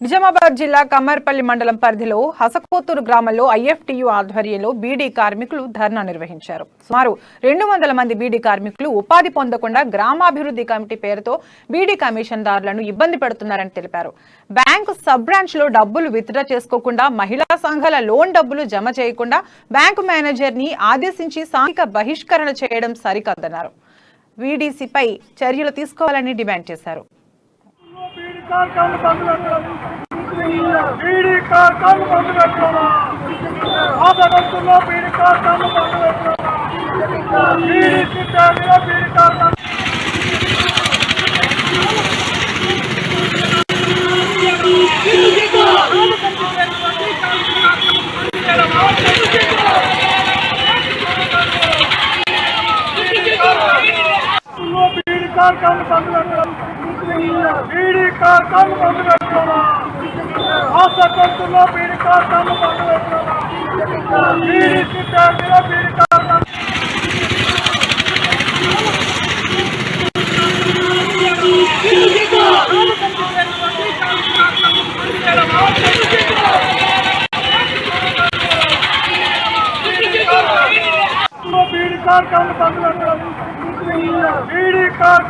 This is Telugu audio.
నిజామాబాద్ జిల్లా కమ్మర్పల్లి మండలం పరిధిలో హసకోతూరు గ్రామంలో ఐఎఫ్టియు ఆధ్వర్యంలో బీడీ కార్మికులు ధర్నా నిర్వహించారు. సుమారు 200 మంది బీడీ కార్మికులు ఉపాధి పొందకుండా గ్రామాభివృద్ధి కమిటీ పేరుతో బీడీ కమిషన్దారులను ఇబ్బంది పెడుతున్నారని తెలిపారు. బ్యాంకు సబ్ బ్రాంచ్ లో డబ్బులు విత్డ్రా చేసుకోకుండా, మహిళా సంఘాల లోన్ డబ్బులు జమ చేయకుండా బ్యాంకు మేనేజర్ ని ఆదేశించి సాంఘిక బహిష్కరణ చేయడం సరికాదన్నారు. వీడీసీపై చర్యలు తీసుకోవాలని డిమాండ్ చేశారు. बीड़ी कार